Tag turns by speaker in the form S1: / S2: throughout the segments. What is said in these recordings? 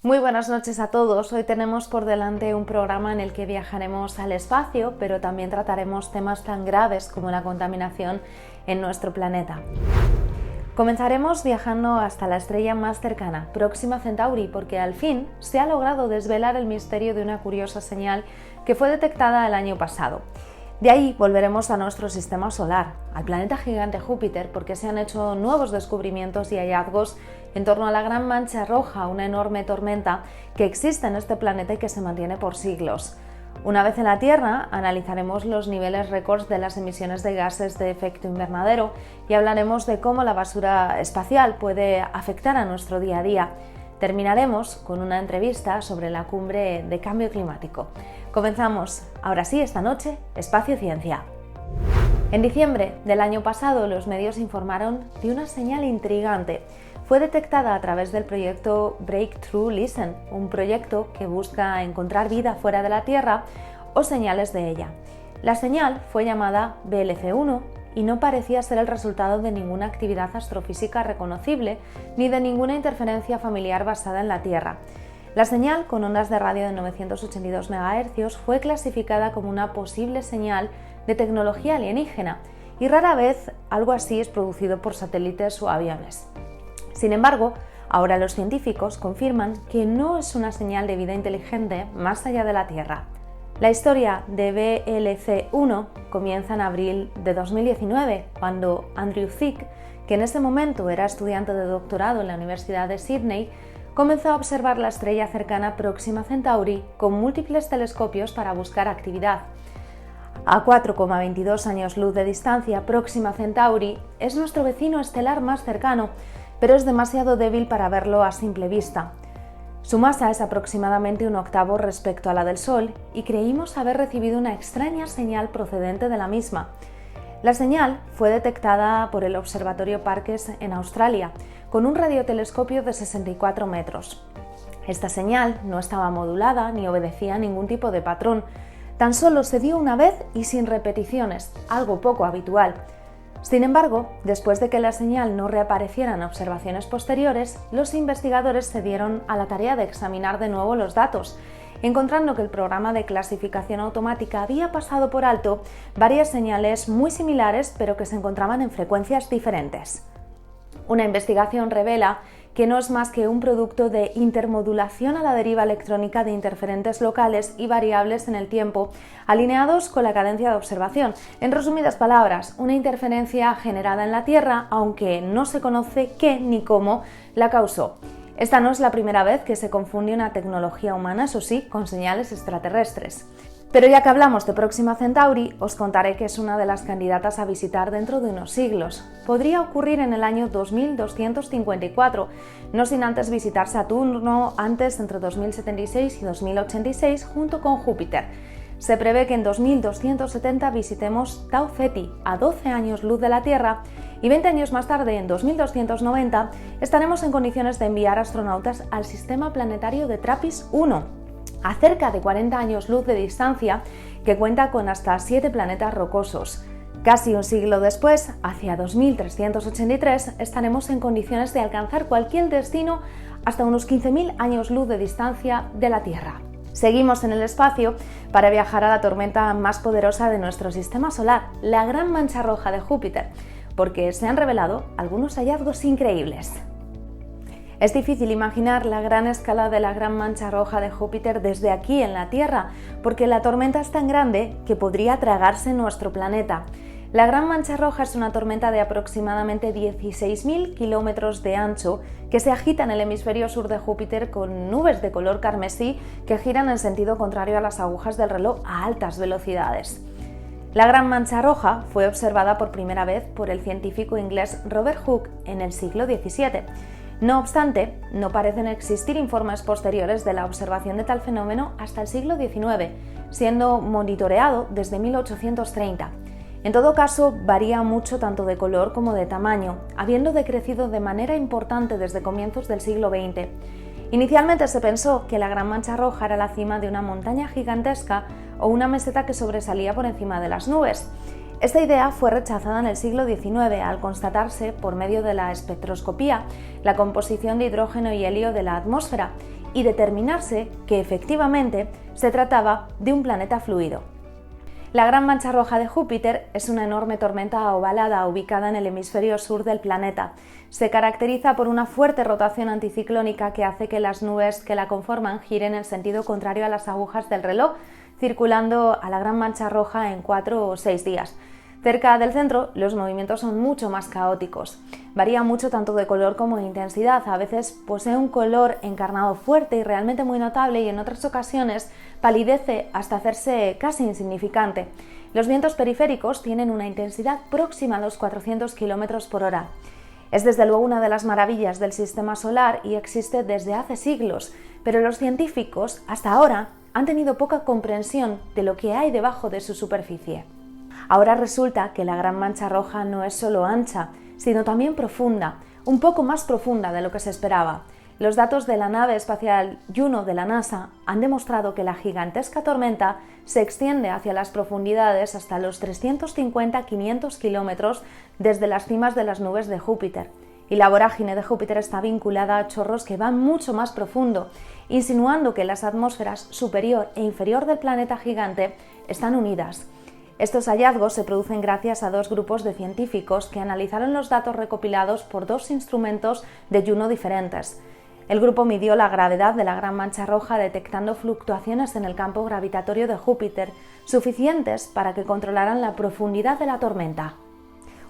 S1: Muy buenas noches a todos. Hoy tenemos por delante un programa en el que viajaremos al espacio, pero también trataremos temas tan graves como la contaminación en nuestro planeta. Comenzaremos viajando hasta la estrella más cercana, Próxima Centauri, porque al fin se ha logrado desvelar el misterio de una curiosa señal que fue detectada el año pasado. De ahí volveremos a nuestro sistema solar, al planeta gigante Júpiter, porque se han hecho nuevos descubrimientos y hallazgos en torno a la Gran Mancha Roja, una enorme tormenta que existe en este planeta y que se mantiene por siglos. Una vez en la Tierra, analizaremos los niveles récords de las emisiones de gases de efecto invernadero y hablaremos de cómo la basura espacial puede afectar a nuestro día a día. Terminaremos con una entrevista sobre la cumbre de cambio climático. Comenzamos, ahora sí, esta noche, Espacio Ciencia. En diciembre del año pasado, los medios informaron de una señal intrigante. Fue detectada a través del proyecto Breakthrough Listen, un proyecto que busca encontrar vida fuera de la Tierra o señales de ella. La señal fue llamada BLC-1 y no parecía ser el resultado de ninguna actividad astrofísica reconocible ni de ninguna interferencia familiar basada en la Tierra. La señal, con ondas de radio de 982 MHz, fue clasificada como una posible señal de tecnología alienígena y rara vez algo así es producido por satélites o aviones. Sin embargo, ahora los científicos confirman que no es una señal de vida inteligente más allá de la Tierra. La historia de BLC-1 comienza en abril de 2019, cuando Andrew Thicke, que en ese momento era estudiante de doctorado en la Universidad de Sydney, comenzó a observar la estrella cercana Próxima Centauri con múltiples telescopios para buscar actividad. A 4,22 años luz de distancia, Próxima Centauri es nuestro vecino estelar más cercano, pero es demasiado débil para verlo a simple vista. Su masa es aproximadamente un octavo respecto a la del Sol y creímos haber recibido una extraña señal procedente de la misma. La señal fue detectada por el Observatorio Parkes en Australia, con un radiotelescopio de 64 metros. Esta señal no estaba modulada ni obedecía a ningún tipo de patrón, tan solo se dio una vez y sin repeticiones, algo poco habitual. Sin embargo, después de que la señal no reapareciera en observaciones posteriores, los investigadores se dieron a la tarea de examinar de nuevo los datos, encontrando que el programa de clasificación automática había pasado por alto varias señales muy similares, pero que se encontraban en frecuencias diferentes. Una investigación revela que no es más que un producto de intermodulación a la deriva electrónica de interferentes locales y variables en el tiempo, alineados con la cadencia de observación. En resumidas palabras, una interferencia generada en la Tierra, aunque no se conoce qué ni cómo la causó. Esta no es la primera vez que se confunde una tecnología humana, eso sí, con señales extraterrestres. Pero ya que hablamos de Próxima Centauri, os contaré que es una de las candidatas a visitar dentro de unos siglos. Podría ocurrir en el año 2254, no sin antes visitar Saturno antes entre 2076 y 2086 junto con Júpiter. Se prevé que en 2270 visitemos Tau Ceti, a 12 años luz de la Tierra, y 20 años más tarde, en 2290, estaremos en condiciones de enviar astronautas al sistema planetario de TRAPPIST-1, a cerca de 40 años luz de distancia, que cuenta con hasta 7 planetas rocosos. Casi un siglo después, hacia 2383, estaremos en condiciones de alcanzar cualquier destino hasta unos 15.000 años luz de distancia de la Tierra. Seguimos en el espacio para viajar a la tormenta más poderosa de nuestro sistema solar, la Gran Mancha Roja de Júpiter, porque se han revelado algunos hallazgos increíbles. Es difícil imaginar la gran escala de la Gran Mancha Roja de Júpiter desde aquí en la Tierra, porque la tormenta es tan grande que podría tragarse nuestro planeta. La Gran Mancha Roja es una tormenta de aproximadamente 16.000 kilómetros de ancho que se agita en el hemisferio sur de Júpiter con nubes de color carmesí que giran en sentido contrario a las agujas del reloj a altas velocidades. La Gran Mancha Roja fue observada por primera vez por el científico inglés Robert Hooke en el siglo XVII. No obstante, no parecen existir informes posteriores de la observación de tal fenómeno hasta el siglo XIX, siendo monitoreado desde 1830. En todo caso, varía mucho tanto de color como de tamaño, habiendo decrecido de manera importante desde comienzos del siglo XX. Inicialmente se pensó que la Gran Mancha Roja era la cima de una montaña gigantesca o una meseta que sobresalía por encima de las nubes. Esta idea fue rechazada en el siglo XIX al constatarse, por medio de la espectroscopía, la composición de hidrógeno y helio de la atmósfera y determinarse que efectivamente se trataba de un planeta fluido. La Gran Mancha Roja de Júpiter es una enorme tormenta ovalada ubicada en el hemisferio sur del planeta. Se caracteriza por una fuerte rotación anticiclónica que hace que las nubes que la conforman giren en sentido contrario a las agujas del reloj, circulando a la Gran Mancha Roja en 4 o 6 días. Cerca del centro, los movimientos son mucho más caóticos. Varía mucho tanto de color como de intensidad. A veces posee un color encarnado fuerte y realmente muy notable, y en otras ocasiones palidece hasta hacerse casi insignificante. Los vientos periféricos tienen una intensidad próxima a los 400 km por hora. Es desde luego una de las maravillas del sistema solar y existe desde hace siglos, pero los científicos hasta ahora han tenido poca comprensión de lo que hay debajo de su superficie. Ahora resulta que la Gran Mancha Roja no es solo ancha, sino también profunda, un poco más profunda de lo que se esperaba. Los datos de la nave espacial Juno de la NASA han demostrado que la gigantesca tormenta se extiende hacia las profundidades hasta los 350-500 kilómetros desde las cimas de las nubes de Júpiter. Y la vorágine de Júpiter está vinculada a chorros que van mucho más profundo, insinuando que las atmósferas superior e inferior del planeta gigante están unidas. Estos hallazgos se producen gracias a dos grupos de científicos que analizaron los datos recopilados por dos instrumentos de Juno diferentes. El grupo midió la gravedad de la Gran Mancha Roja detectando fluctuaciones en el campo gravitatorio de Júpiter, suficientes para que controlaran la profundidad de la tormenta.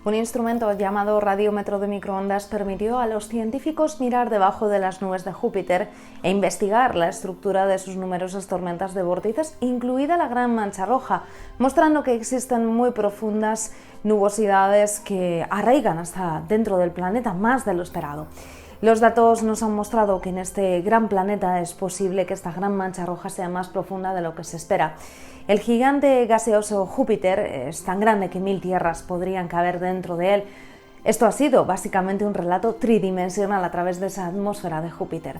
S1: Un instrumento llamado radiómetro de microondas permitió a los científicos mirar debajo de las nubes de Júpiter e investigar la estructura de sus numerosas tormentas de vórtices, incluida la Gran Mancha Roja, mostrando que existen muy profundas nubosidades que arraigan hasta dentro del planeta, más de lo esperado. Los datos nos han mostrado que en este gran planeta es posible que esta Gran Mancha Roja sea más profunda de lo que se espera. El gigante gaseoso Júpiter es tan grande que 1000 tierras podrían caber dentro de él. Esto ha sido básicamente un relato tridimensional a través de esa atmósfera de Júpiter.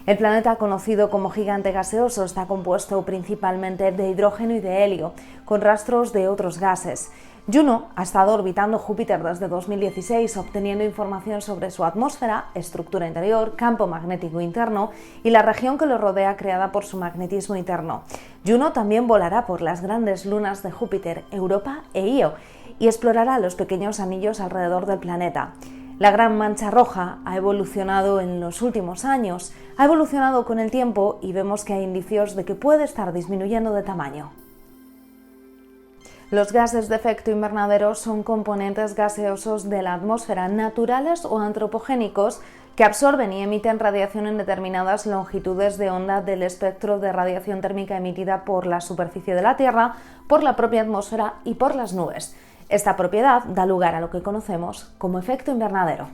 S1: El planeta, conocido como gigante gaseoso, está compuesto principalmente de hidrógeno y de helio, con rastros de otros gases. Juno ha estado orbitando Júpiter desde 2016, obteniendo información sobre su atmósfera, estructura interior, campo magnético interno y la región que lo rodea creada por su magnetismo interno. Juno también volará por las grandes lunas de Júpiter, Europa e Io, y explorará los pequeños anillos alrededor del planeta. La Gran Mancha Roja ha evolucionado en los últimos años, ha evolucionado con el tiempo y vemos que hay indicios de que puede estar disminuyendo de tamaño. Los gases de efecto invernadero son componentes gaseosos de la atmósfera, naturales o antropogénicos, que absorben y emiten radiación en determinadas longitudes de onda del espectro de radiación térmica emitida por la superficie de la Tierra, por la propia atmósfera y por las nubes. Esta propiedad da lugar a lo que conocemos como efecto invernadero.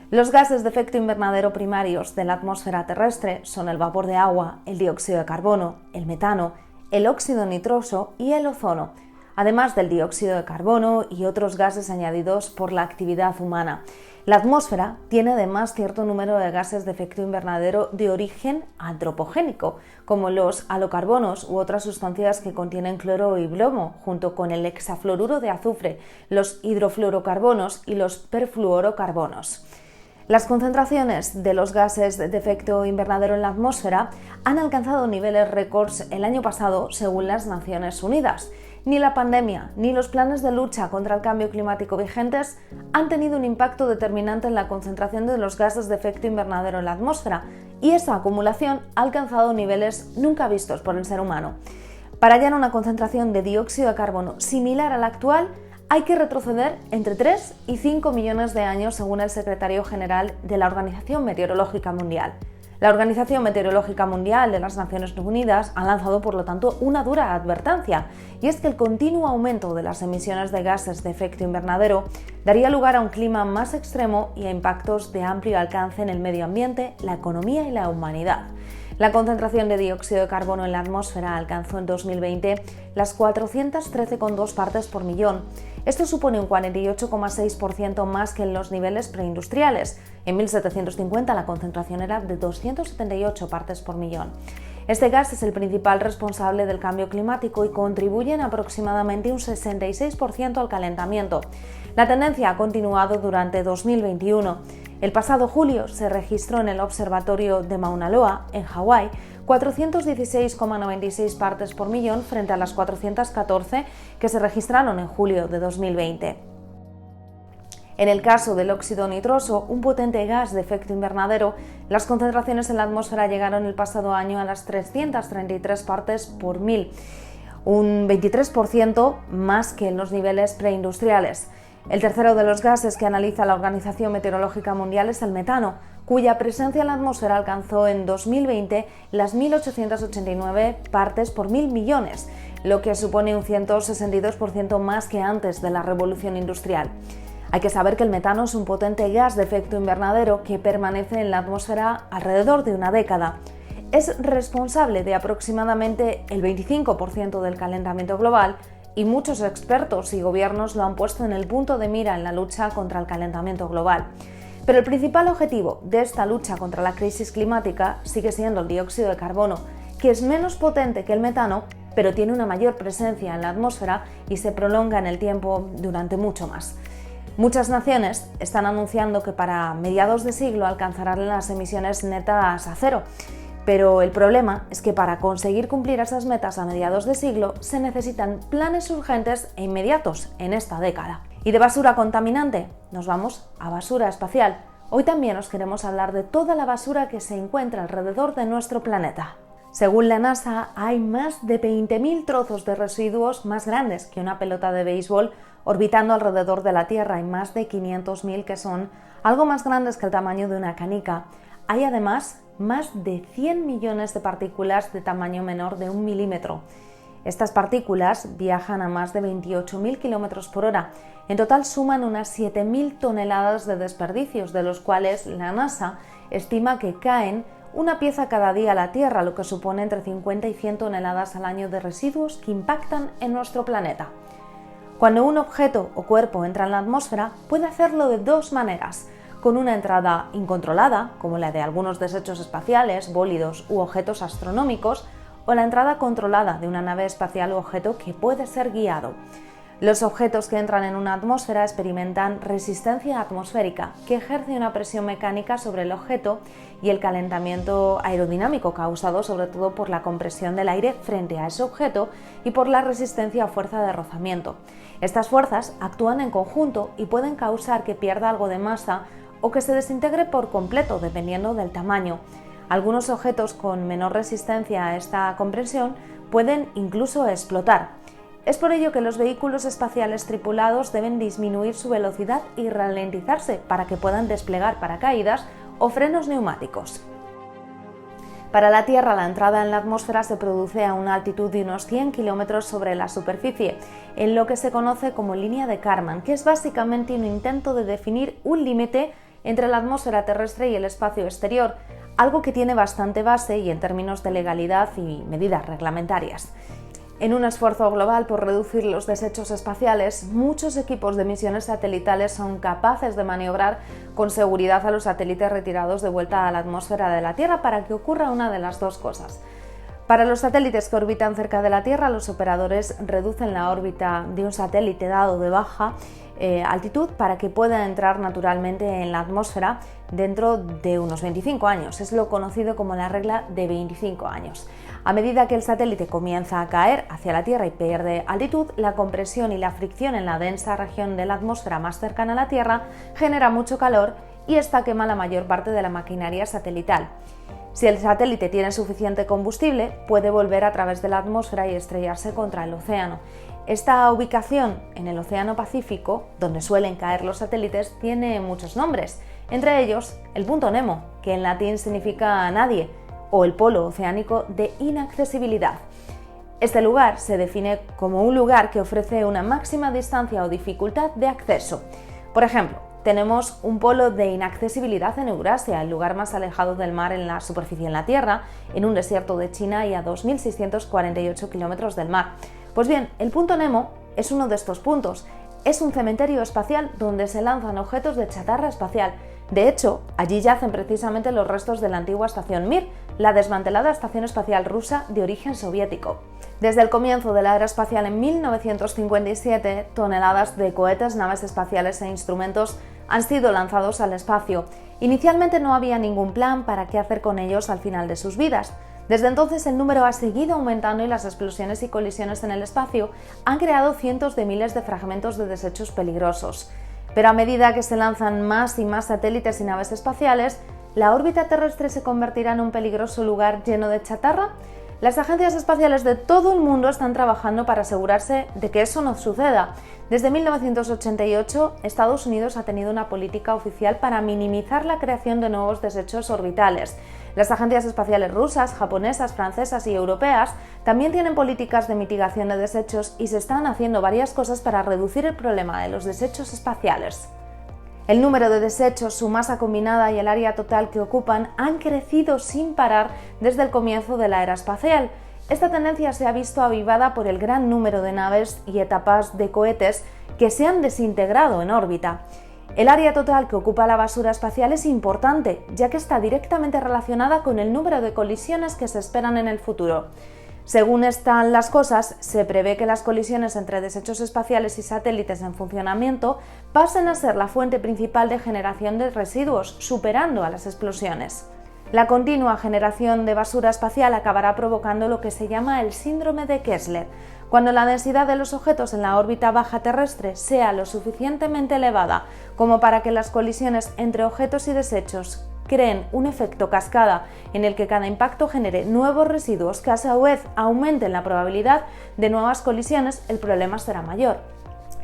S1: Los gases de efecto invernadero primarios de la atmósfera terrestre son el vapor de agua, el dióxido de carbono, el metano, el óxido nitroso y el ozono, además del dióxido de carbono y otros gases añadidos por la actividad humana. La atmósfera tiene además cierto número de gases de efecto invernadero de origen antropogénico, como los halocarbonos u otras sustancias que contienen cloro y bromo, junto con el hexafluoruro de azufre, los hidrofluorocarbonos y los perfluorocarbonos. Las concentraciones de los gases de efecto invernadero en la atmósfera han alcanzado niveles récords el año pasado, según las Naciones Unidas. Ni la pandemia ni los planes de lucha contra el cambio climático vigentes han tenido un impacto determinante en la concentración de los gases de efecto invernadero en la atmósfera, y esa acumulación ha alcanzado niveles nunca vistos por el ser humano. Para hallar una concentración de dióxido de carbono similar a la actual, hay que retroceder entre 3 y 5 millones de años, según el secretario general de la Organización Meteorológica Mundial. La Organización Meteorológica Mundial de las Naciones Unidas ha lanzado, por lo tanto, una dura advertencia, y es que el continuo aumento de las emisiones de gases de efecto invernadero daría lugar a un clima más extremo y a impactos de amplio alcance en el medio ambiente, la economía y la humanidad. La concentración de dióxido de carbono en la atmósfera alcanzó en 2020 las 413,2 partes por millón. Esto supone un 48,6% más que en los niveles preindustriales. En 1750 la concentración era de 278 partes por millón. Este gas es el principal responsable del cambio climático y contribuye en aproximadamente un 66% al calentamiento. La tendencia ha continuado durante 2021. El pasado julio se registró en el observatorio de Mauna Loa, en Hawái, 416,96 partes por millón frente a las 414 que se registraron en julio de 2020. En el caso del óxido nitroso, un potente gas de efecto invernadero, las concentraciones en la atmósfera llegaron el pasado año a las 333 partes por mil, un 23% más que en los niveles preindustriales. El tercero de los gases que analiza la Organización Meteorológica Mundial es el metano, cuya presencia en la atmósfera alcanzó en 2020 las 1.889 partes por mil millones, lo que supone un 162% más que antes de la revolución industrial. Hay que saber que el metano es un potente gas de efecto invernadero que permanece en la atmósfera alrededor de una década. Es responsable de aproximadamente el 25% del calentamiento global y muchos expertos y gobiernos lo han puesto en el punto de mira en la lucha contra el calentamiento global. Pero el principal objetivo de esta lucha contra la crisis climática sigue siendo el dióxido de carbono, que es menos potente que el metano, pero tiene una mayor presencia en la atmósfera y se prolonga en el tiempo durante mucho más. Muchas naciones están anunciando que para mediados de siglo alcanzarán las emisiones netas a cero, pero el problema es que para conseguir cumplir esas metas a mediados de siglo se necesitan planes urgentes e inmediatos en esta década. Y de basura contaminante nos vamos a basura espacial. Hoy también os queremos hablar de toda la basura que se encuentra alrededor de nuestro planeta. Según la NASA, hay más de 20.000 trozos de residuos más grandes que una pelota de béisbol orbitando alrededor de la Tierra y más de 500.000 que son algo más grandes que el tamaño de una canica. Hay además más de 100 millones de partículas de tamaño menor de 1 milímetro. Estas partículas viajan a más de 28.000 km por hora. En total suman unas 7.000 toneladas de desperdicios, de los cuales la NASA estima que caen una pieza cada día a la Tierra, lo que supone entre 50 y 100 toneladas al año de residuos que impactan en nuestro planeta. Cuando un objeto o cuerpo entra en la atmósfera, puede hacerlo de dos maneras: con una entrada incontrolada, como la de algunos desechos espaciales, bólidos u objetos astronómicos, o la entrada controlada de una nave espacial u objeto que puede ser guiado. Los objetos que entran en una atmósfera experimentan resistencia atmosférica, que ejerce una presión mecánica sobre el objeto, y el calentamiento aerodinámico causado sobre todo por la compresión del aire frente a ese objeto y por la resistencia o fuerza de rozamiento. Estas fuerzas actúan en conjunto y pueden causar que pierda algo de masa o que se desintegre por completo, dependiendo del tamaño. Algunos objetos con menor resistencia a esta compresión pueden incluso explotar. Es por ello que los vehículos espaciales tripulados deben disminuir su velocidad y ralentizarse para que puedan desplegar paracaídas o frenos neumáticos. Para la Tierra, la entrada en la atmósfera se produce a una altitud de unos 100 km sobre la superficie, en lo que se conoce como línea de Kármán, que es básicamente un intento de definir un límite entre la atmósfera terrestre y el espacio exterior, algo que tiene bastante base y en términos de legalidad y medidas reglamentarias. En un esfuerzo global por reducir los desechos espaciales, muchos equipos de misiones satelitales son capaces de maniobrar con seguridad a los satélites retirados de vuelta a la atmósfera de la Tierra para que ocurra una de las dos cosas. Para los satélites que orbitan cerca de la Tierra, los operadores reducen la órbita de un satélite dado de baja altitud para que pueda entrar naturalmente en la atmósfera dentro de unos 25 años. Es lo conocido como la regla de 25 años. A medida que el satélite comienza a caer hacia la Tierra y pierde altitud, la compresión y la fricción en la densa región de la atmósfera más cercana a la Tierra genera mucho calor y esta quema la mayor parte de la maquinaria satelital. Si el satélite tiene suficiente combustible, puede volver a través de la atmósfera y estrellarse contra el océano. Esta ubicación en el Océano Pacífico, donde suelen caer los satélites, tiene muchos nombres, entre ellos el punto Nemo, que en latín significa nadie, o el polo oceánico de inaccesibilidad. Este lugar se define como un lugar que ofrece una máxima distancia o dificultad de acceso. Por ejemplo, tenemos un polo de inaccesibilidad en Eurasia, el lugar más alejado del mar en la superficie en la Tierra, en un desierto de China y a 2.648 kilómetros del mar. Pues bien, el punto Nemo es uno de estos puntos. Es un cementerio espacial donde se lanzan objetos de chatarra espacial. De hecho, allí yacen precisamente los restos de la antigua estación Mir, la desmantelada estación espacial rusa de origen soviético. Desde el comienzo de la era espacial en 1957, toneladas de cohetes, naves espaciales e instrumentos han sido lanzados al espacio. Inicialmente no había ningún plan para qué hacer con ellos al final de sus vidas. Desde entonces el número ha seguido aumentando y las explosiones y colisiones en el espacio han creado cientos de miles de fragmentos de desechos peligrosos. Pero a medida que se lanzan más y más satélites y naves espaciales, ¿la órbita terrestre se convertirá en un peligroso lugar lleno de chatarra? Las agencias espaciales de todo el mundo están trabajando para asegurarse de que eso no suceda. Desde 1988, Estados Unidos ha tenido una política oficial para minimizar la creación de nuevos desechos orbitales. Las agencias espaciales rusas, japonesas, francesas y europeas también tienen políticas de mitigación de desechos y se están haciendo varias cosas para reducir el problema de los desechos espaciales. El número de desechos, su masa combinada y el área total que ocupan han crecido sin parar desde el comienzo de la era espacial. Esta tendencia se ha visto avivada por el gran número de naves y etapas de cohetes que se han desintegrado en órbita. El área total que ocupa la basura espacial es importante, ya que está directamente relacionada con el número de colisiones que se esperan en el futuro. Según están las cosas, se prevé que las colisiones entre desechos espaciales y satélites en funcionamiento pasen a ser la fuente principal de generación de residuos, superando a las explosiones. La continua generación de basura espacial acabará provocando lo que se llama el síndrome de Kessler, cuando la densidad de los objetos en la órbita baja terrestre sea lo suficientemente elevada como para que las colisiones entre objetos y desechos creen un efecto cascada en el que cada impacto genere nuevos residuos que a su vez aumenten la probabilidad de nuevas colisiones, el problema será mayor.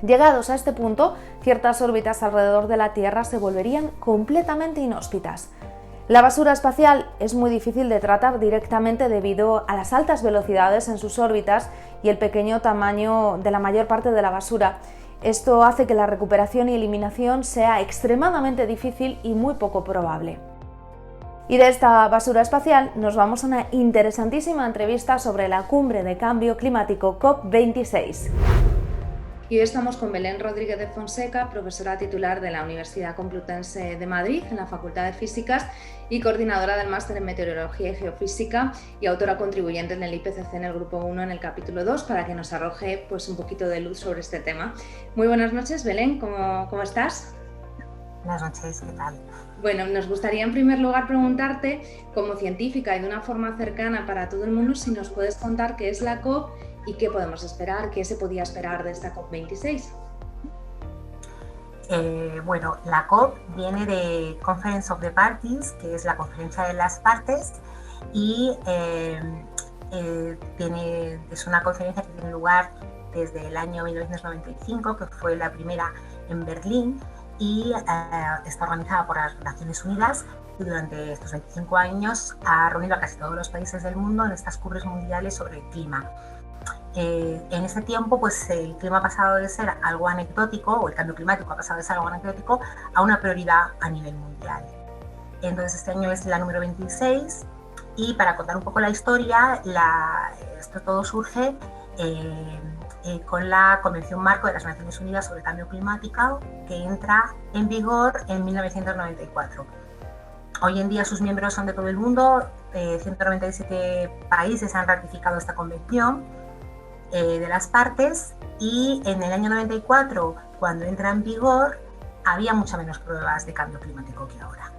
S1: Llegados a este punto, ciertas órbitas alrededor de la Tierra se volverían completamente inhóspitas. La basura espacial es muy difícil de tratar directamente debido a las altas velocidades en sus órbitas y el pequeño tamaño de la mayor parte de la basura. Esto hace que la recuperación y eliminación sea extremadamente difícil y muy poco probable. Y de esta basura espacial nos vamos a una interesantísima entrevista sobre la cumbre de cambio climático COP26. Y hoy estamos con Belén Rodríguez de Fonseca, profesora titular de la Universidad Complutense de Madrid en la Facultad de Físicas y coordinadora del Máster en Meteorología y Geofísica y autora contribuyente en el IPCC en el Grupo 1 en el capítulo 2 para que nos arroje un poquito de luz sobre este tema. Muy buenas noches, Belén, ¿cómo estás?
S2: Buenas noches, ¿qué tal?
S1: Bueno, nos gustaría en primer lugar preguntarte, como científica y de una forma cercana para todo el mundo, si nos puedes contar qué es la COP y qué podemos esperar, qué se podía esperar de esta COP26.
S2: Bueno, la COP viene de Conference of the Parties, que es la conferencia de las partes, y es una conferencia que tiene lugar desde el año 1995, que fue la primera en Berlín, y está organizada por las Naciones Unidas, y durante estos 25 años ha reunido a casi todos los países del mundo en estas cumbres mundiales sobre el clima. En ese tiempo, pues el clima ha pasado de ser algo anecdótico, o el cambio climático ha pasado de ser algo anecdótico a una prioridad a nivel mundial. Entonces este año es la número 26 y para contar un poco la historia, esto todo surge con la Convención Marco de las Naciones Unidas sobre el Cambio Climático, que entra en vigor en 1994. Hoy en día sus miembros son de todo el mundo, 197 países han ratificado esta convención de las partes, y en el año 94, cuando entra en vigor, había muchas menos pruebas de cambio climático que ahora.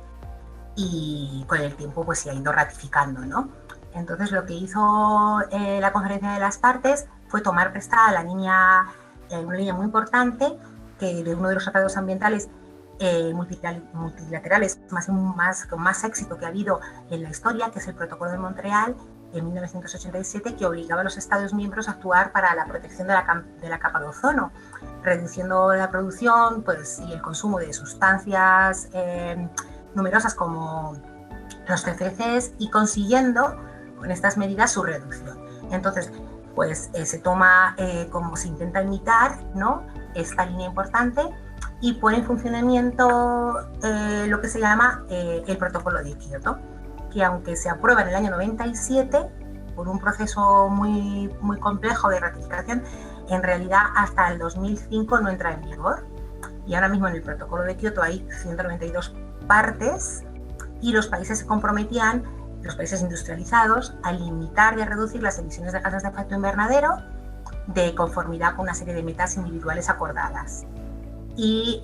S2: Y con el tiempo pues se ha ido ratificando, ¿no? Entonces lo que hizo la conferencia de las partes fue tomar prestada una línea muy importante de uno de los tratados ambientales multilaterales con más éxito que ha habido en la historia, que es el Protocolo de Montreal, en 1987, que obligaba a los Estados miembros a actuar para la protección de la capa de ozono, reduciendo la producción y el consumo de sustancias numerosas como los CFCs y consiguiendo con estas medidas su reducción. Entonces, pues se toma como se intenta imitar, ¿no?, esta línea importante y pone en funcionamiento lo que se llama el Protocolo de Kioto, que aunque se aprueba en el año 97 por un proceso muy complejo de ratificación, en realidad hasta el 2005 no entra en vigor. Y ahora mismo en el Protocolo de Kioto hay 192 partes y los países se comprometían, los países industrializados, a limitar y a reducir las emisiones de gases de efecto invernadero de conformidad con una serie de metas individuales acordadas. Y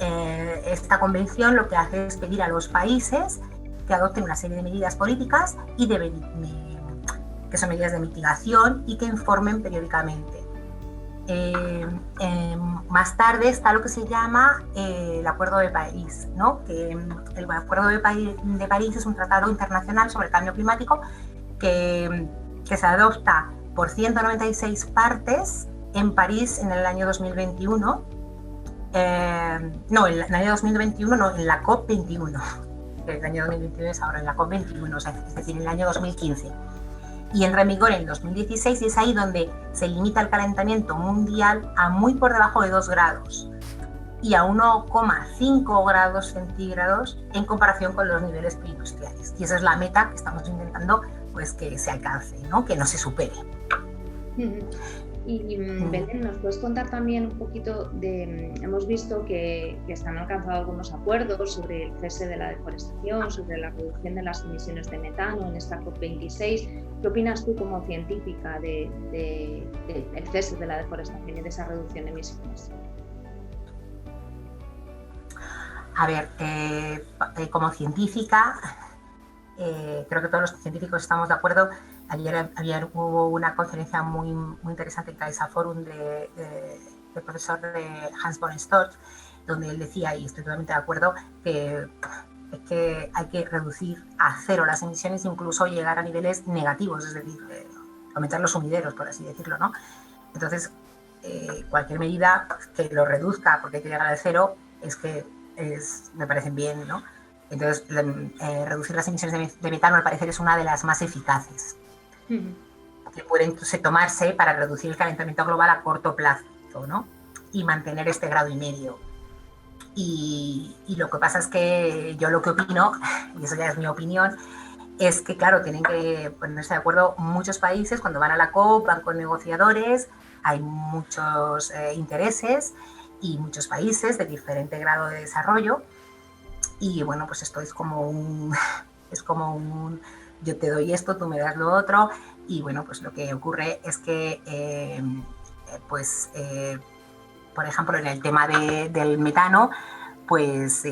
S2: esta convención lo que hace es pedir a los países que adopten una serie de medidas políticas y que son medidas de mitigación y que informen periódicamente. Más tarde está lo que se llama el Acuerdo de París, ¿no? Que el Acuerdo de París es un tratado internacional sobre el cambio climático que se adopta por 196 partes en París en el año 2021. No, en el año 2021 no, en la COP21. El año 2021 es ahora en la COP21, o sea, es decir, en el año 2015. Y entra en vigor en 2016 y es ahí donde se limita el calentamiento mundial a muy por debajo de 2 grados y a 1,5 grados centígrados en comparación con los niveles preindustriales. Y esa es la meta que estamos intentando pues, que se alcance, ¿no? Que no se supere.
S1: Y Belén, ¿nos puedes contar también un poquito de... Hemos visto que se han alcanzado algunos acuerdos sobre el cese de la deforestación, sobre la reducción de las emisiones de metano en esta COP26. ¿Qué opinas tú como científica del cese de la deforestación y de esa reducción de emisiones?
S2: A ver, como científica, creo que todos los científicos estamos de acuerdo. Ayer hubo una conferencia muy interesante en Caixa Forum del profesor de Hans von Storch, donde él decía, y estoy totalmente de acuerdo, que hay que reducir a cero las emisiones, incluso llegar a niveles negativos, es decir, aumentar los sumideros, por así decirlo, ¿no? Entonces, cualquier medida que lo reduzca, porque hay que llegar al cero, me parecen bien, ¿no? Entonces, reducir las emisiones de metano, al parecer, es una de las más eficaces que pueden tomarse para reducir el calentamiento global a corto plazo, ¿no? Y mantener este 1,5 grados. Y lo que pasa es que yo lo que opino, y eso ya es mi opinión, es que, claro, tienen que ponerse de acuerdo muchos países. Cuando van a la COP, van con negociadores, hay muchos intereses y muchos países de diferente grado de desarrollo. Y bueno, pues esto es como un yo te doy esto, tú me das lo otro, y bueno, pues lo que ocurre es que por ejemplo, en el tema del metano, pues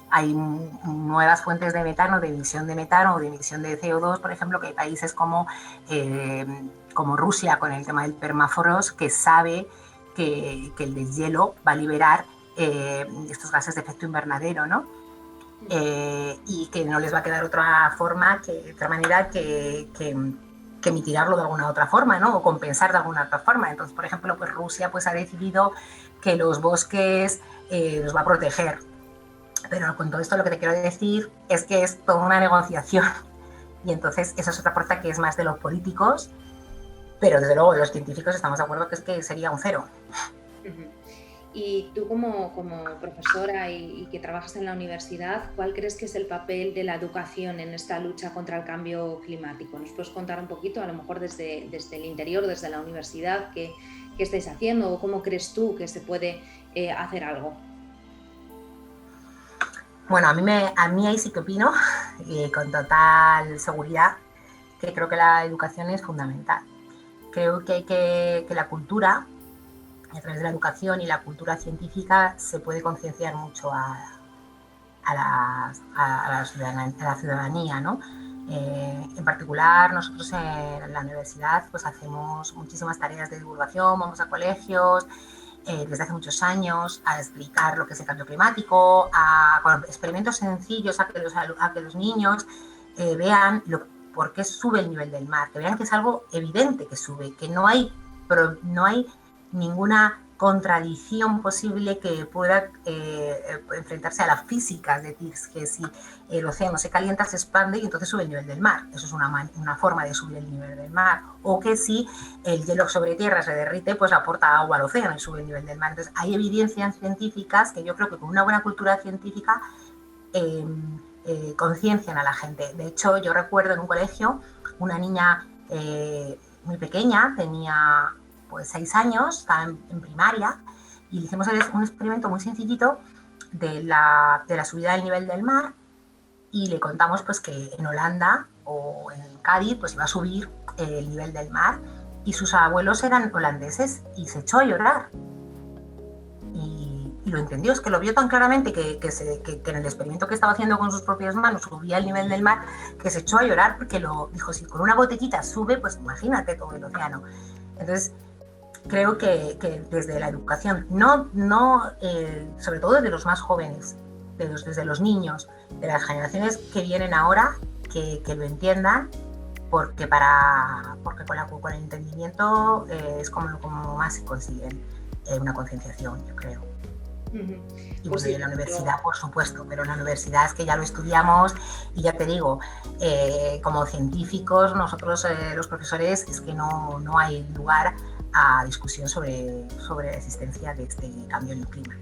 S2: hay nuevas fuentes de metano, de emisión de metano o de emisión de CO2, por ejemplo, que hay países como Rusia, con el tema del permafrost, que sabe que el deshielo va a liberar estos gases de efecto invernadero, ¿no? Y que no les va a quedar otra manera que mitigarlo de alguna otra forma, ¿no? O compensar de alguna otra forma. Entonces, por ejemplo, pues Rusia pues, ha decidido que los bosques los va a proteger. Pero con todo esto lo que te quiero decir es que es toda una negociación. Y entonces esa es otra puerta que es más de los políticos, pero desde luego los científicos estamos de acuerdo que sería un cero.
S1: Y tú como profesora y que trabajas en la universidad, ¿cuál crees que es el papel de la educación en esta lucha contra el cambio climático? ¿Nos puedes contar un poquito, a lo mejor desde el interior, desde la universidad, qué estáis haciendo o cómo crees tú que se puede hacer algo?
S2: Bueno, a mí ahí sí que opino, con total seguridad, que creo que la educación es fundamental. Creo que hay que la cultura, a través de la educación y la cultura científica, se puede concienciar mucho a la ciudadanía, ¿no? En particular, nosotros en la universidad pues hacemos muchísimas tareas de divulgación, vamos a colegios desde hace muchos años a explicar lo que es el cambio climático, con experimentos sencillos a que los niños vean por qué sube el nivel del mar, que vean que es algo evidente que sube, que no hay ninguna contradicción posible que pueda enfrentarse a la física, es decir, que si el océano se calienta, se expande y entonces sube el nivel del mar. Eso es una forma de subir el nivel del mar. O que si el hielo sobre tierra se derrite, pues aporta agua al océano y sube el nivel del mar. Entonces hay evidencias científicas que yo creo que con una buena cultura científica conciencian a la gente. De hecho, yo recuerdo en un colegio una niña muy pequeña, tenía pues 6 años, estaba en primaria, y le hicimos un experimento muy sencillito de la subida del nivel del mar y le contamos pues que en Holanda o en Cádiz pues iba a subir el nivel del mar y sus abuelos eran holandeses y se echó a llorar. Y lo entendió, es que lo vio tan claramente que en el experimento que estaba haciendo con sus propias manos subía el nivel del mar, que se echó a llorar porque lo dijo, si con una botellita sube, pues imagínate todo el océano. Entonces, creo que desde la educación, sobre todo desde los más jóvenes, desde los niños, de las generaciones que vienen ahora, que lo entiendan, porque con el entendimiento es como más se consiguen una concienciación, yo creo. Y pues en la universidad, por supuesto, pero en la universidad es que ya lo estudiamos y ya te digo, como científicos, nosotros los profesores, es que no hay lugar a discusión sobre la existencia de este cambio en el clima.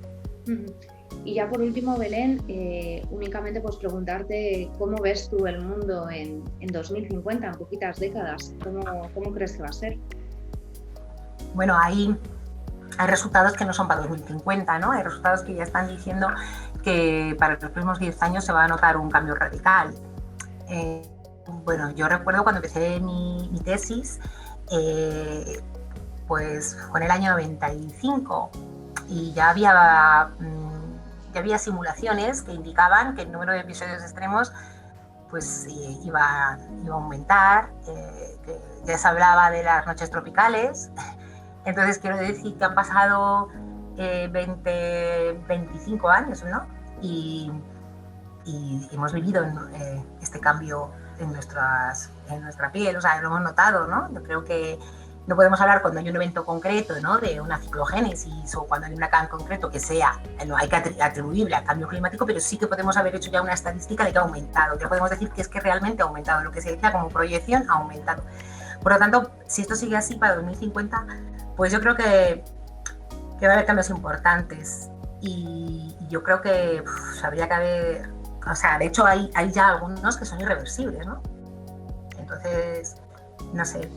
S1: Y ya por último, Belén, únicamente pues preguntarte cómo ves tú el mundo en 2050, en poquitas décadas, ¿cómo crees que va a ser?
S2: Bueno, hay resultados que no son para 2050, ¿no? Hay resultados que ya están diciendo que para los próximos 10 años se va a notar un cambio radical. Bueno, yo recuerdo cuando empecé mi tesis, pues fue en el año 95 y ya había simulaciones que indicaban que el número de episodios extremos pues iba a aumentar, que ya se hablaba de las noches tropicales. Entonces quiero decir que han pasado 25 años, ¿no? Y hemos vivido este cambio en nuestra piel, o sea, lo hemos notado, ¿no? Yo creo que no podemos hablar cuando hay un evento concreto, ¿no? De una ciclogénesis o cuando hay un huracán concreto que sea, no hay que atribuible al cambio climático, pero sí que podemos haber hecho ya una estadística de que ha aumentado. Ya podemos decir que es que realmente ha aumentado, lo que se decía como proyección ha aumentado. Por lo tanto, si esto sigue así para 2050, pues yo creo que va a haber cambios importantes y yo creo que habría que haber, o sea, de hecho hay ya algunos que son irreversibles, ¿no? Entonces, no sé,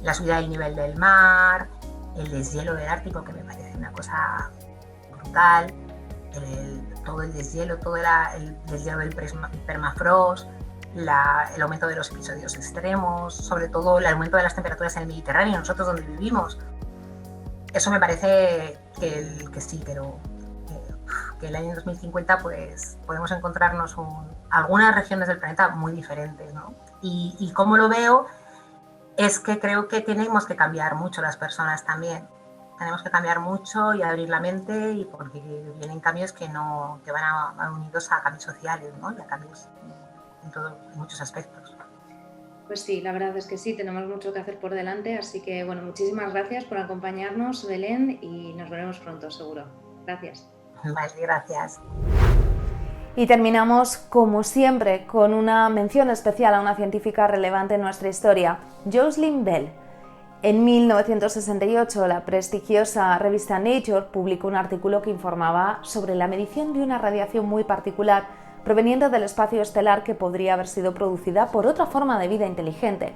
S2: la subida del nivel del mar, el deshielo del Ártico, que me parece una cosa brutal, todo el deshielo, el deshielo del permafrost, el aumento de los episodios extremos, sobre todo el aumento de las temperaturas en el Mediterráneo, nosotros donde vivimos. Eso me parece que sí, pero que el año 2050 pues podemos encontrarnos algunas regiones del planeta muy diferentes, ¿no? Y como lo veo es que creo que tenemos que cambiar mucho las personas también. Tenemos que cambiar mucho y abrir la mente, y porque vienen cambios que van unidos a cambios sociales, ¿no? Y a cambios en muchos aspectos.
S1: Pues sí, la verdad es que sí, tenemos mucho que hacer por delante, así que bueno, muchísimas gracias por acompañarnos, Belén, y nos veremos pronto, seguro. Gracias.
S2: Vale, gracias.
S1: Y terminamos, como siempre, con una mención especial a una científica relevante en nuestra historia, Jocelyn Bell. En 1968, la prestigiosa revista Nature publicó un artículo que informaba sobre la medición de una radiación muy particular proveniente del espacio estelar que podría haber sido producida por otra forma de vida inteligente.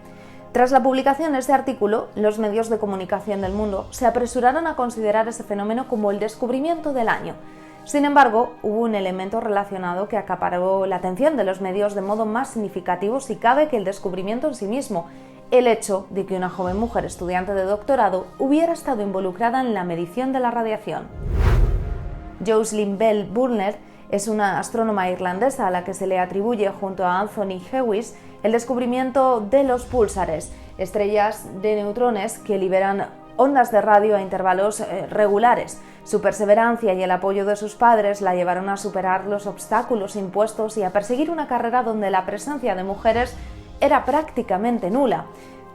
S1: Tras la publicación de este artículo, los medios de comunicación del mundo se apresuraron a considerar ese fenómeno como el descubrimiento del año. Sin embargo, hubo un elemento relacionado que acaparó la atención de los medios de modo más significativo, si cabe, que el descubrimiento en sí mismo: el hecho de que una joven mujer estudiante de doctorado hubiera estado involucrada en la medición de la radiación. Jocelyn Bell Burner es una astrónoma irlandesa a la que se le atribuye, junto a Anthony Hewitt, el descubrimiento de los púlsares, estrellas de neutrones que liberan ondas de radio a intervalos regulares. Su perseverancia y el apoyo de sus padres la llevaron a superar los obstáculos impuestos y a perseguir una carrera donde la presencia de mujeres era prácticamente nula.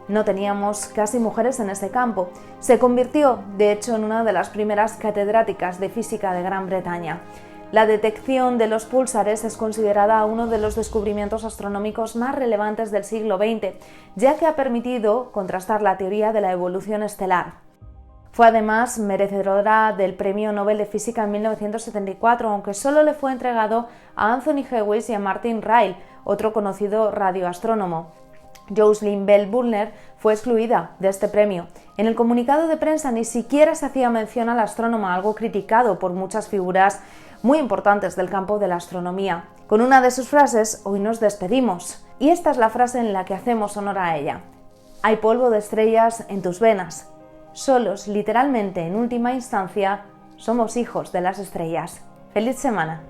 S1: No teníamos casi mujeres en ese campo. Se convirtió, de hecho, en una de las primeras catedráticas de física de Gran Bretaña. La detección de los púlsares es considerada uno de los descubrimientos astronómicos más relevantes del siglo XX, ya que ha permitido contrastar la teoría de la evolución estelar. Fue además merecedora del Premio Nobel de Física en 1974, aunque solo le fue entregado a Anthony Hewitt y a Martin Ryle, otro conocido radioastrónomo. Jocelyn Bell Burner fue excluida de este premio. En el comunicado de prensa ni siquiera se hacía mención al astrónoma, algo criticado por muchas figuras muy importantes del campo de la astronomía. Con una de sus frases hoy nos despedimos, y esta es la frase en la que hacemos honor a ella. Hay polvo de estrellas en tus venas. Solos, literalmente, en última instancia, somos hijos de las estrellas. ¡Feliz semana!